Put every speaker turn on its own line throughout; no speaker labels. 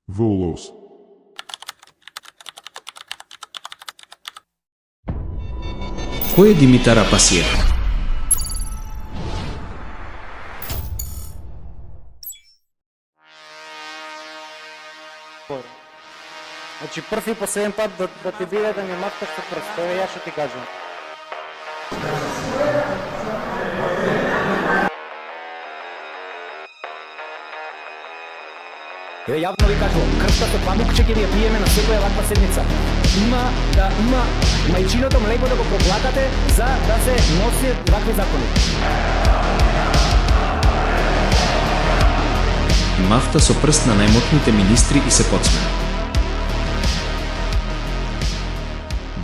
Волос.
Кој е Димитар Апасиев?
Значи прв и последен пат да ти биде да ми махташ со прст, тоа ја што ти кажам.
Еве јавно ви кажувам, крвта со памукче ќе ви ја пиеме на секоја ваква седница. Има мајчиното млеко да го проплакате за да се носи вакви закони.
Мавта со прст на најмотните министри и се подсмеа.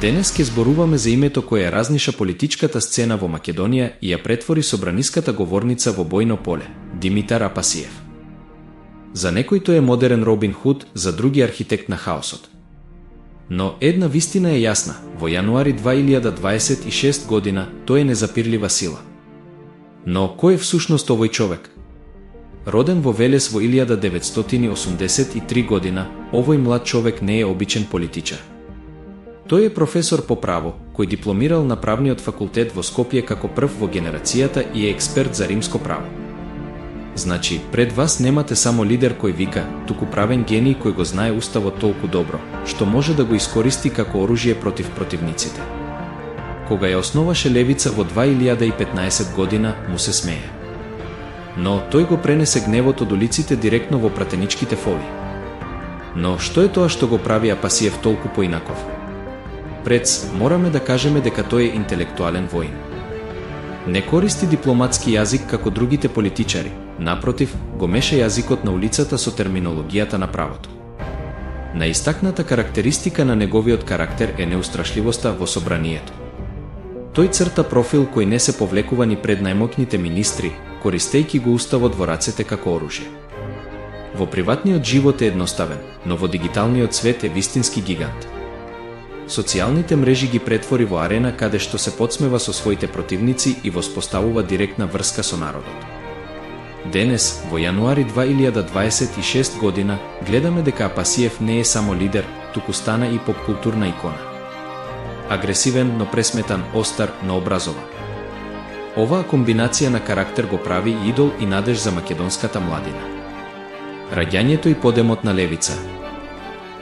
Денес ќе зборуваме за името кое разниша политичката сцена во Македонија и ја претвори собраниската говорница во бојно поле, Димитар Апасиев. За некој тој е модерен Робин Худ, за други архитект на хаосот. Но една вистина е јасна, во јануари 2026 година тој е незапирлива сила. Но кој е всушност овој човек? Роден во Велес во 1983 година, овој млад човек не е обичен политичар. Тој е професор по право, кој дипломирал на правниот факултет во Скопје како прв во генерацијата и е експерт за римско право. Значи, пред вас немате само лидер кој вика, туку правен гений кој го знае уставот толку добро, што може да го искористи како оружје против противниците. Кога ја основаше Левица во 2015 година, му се смее. Но тој го пренесе гневот од улиците директно во пратеничките фоли. Но што е тоа што го прави Апасиев толку поинаков? Прец, мораме да кажеме дека тој е интелектуален воин. Не користи дипломатски јазик како другите политичари, напротив, го меша јазикот на улицата со терминологијата на правото. Наистакната карактеристика на неговиот карактер е неустрашливоста во собранието. Тој црта профил кој не се повлекува ни пред најмоќните министри, користејќи го уставот во рацете како оружје. Во приватниот живот е едноставен, но во дигиталниот свет е вистински гигант. Социјалните мрежи ги претвори во арена каде што се подсмева со своите противници и воспоставува директна врска со народот. Денес, во јануари 2026 година, гледаме дека Апасиев не е само лидер, туку стана и попкултурна икона. Агресивен, но пресметан, остар, но образован. Оваа комбинација на карактер го прави идол и надеж за македонската младина. Раѓањето и подемот на Левица.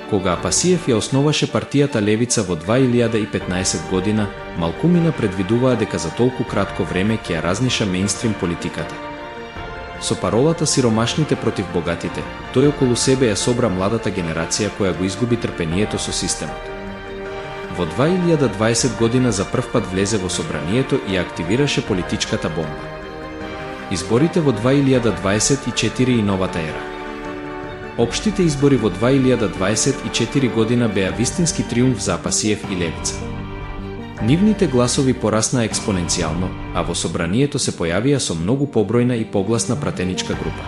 Кога Апасиев ја основаше партијата Левица во 2015 година, малкумина предвидуваа дека за толку кратко време ќе ја разниша мејнстрим политиката. Со паролата сиромашните против богатите, тој околу себе ја собра младата генерација која го изгуби трпението со системот. Во 2020 година за прв пат влезе во собранието и ја активираше политичката бомба. Изборите во 2024 и новата ера. Општите избори во 2024 година беа вистински триумф за Апасиев и Левица. Нивните гласови порасна експоненцијално, а во собранието се појавија со многу побројна и погласна пратеничка група.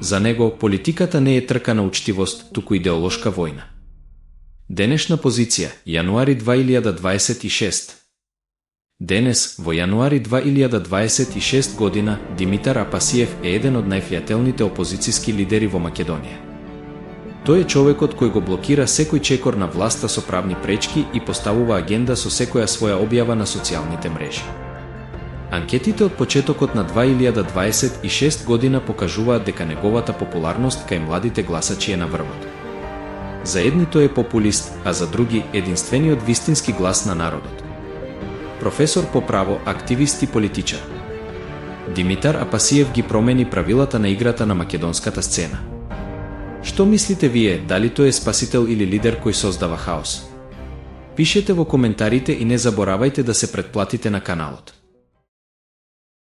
За него политиката не е трка на учтивост, туку идеолошка војна. Денешна позиција, јануари 2026. Денес, во јануари 2026 година, Димитар Апасиев е еден од највлијателните опозициски лидери во Македонија. Тој е човекот кој го блокира секој чекор на власта со правни пречки и поставува агенда со секоја своја објава на социјалните мрежи. Анкетите од почетокот на 2026 година покажуваат дека неговата популарност кај младите гласачи е на врвот. За едни тој е популист, а за други единствениот вистински глас на народот. Професор по право, активист и политичар. Димитар Апасиев ги промени правилата на играта на македонската сцена. Што мислите вие, дали тој е спасител или лидер кој создава хаос? Пишете во коментарите и не заборавајте да се претплатите на каналот.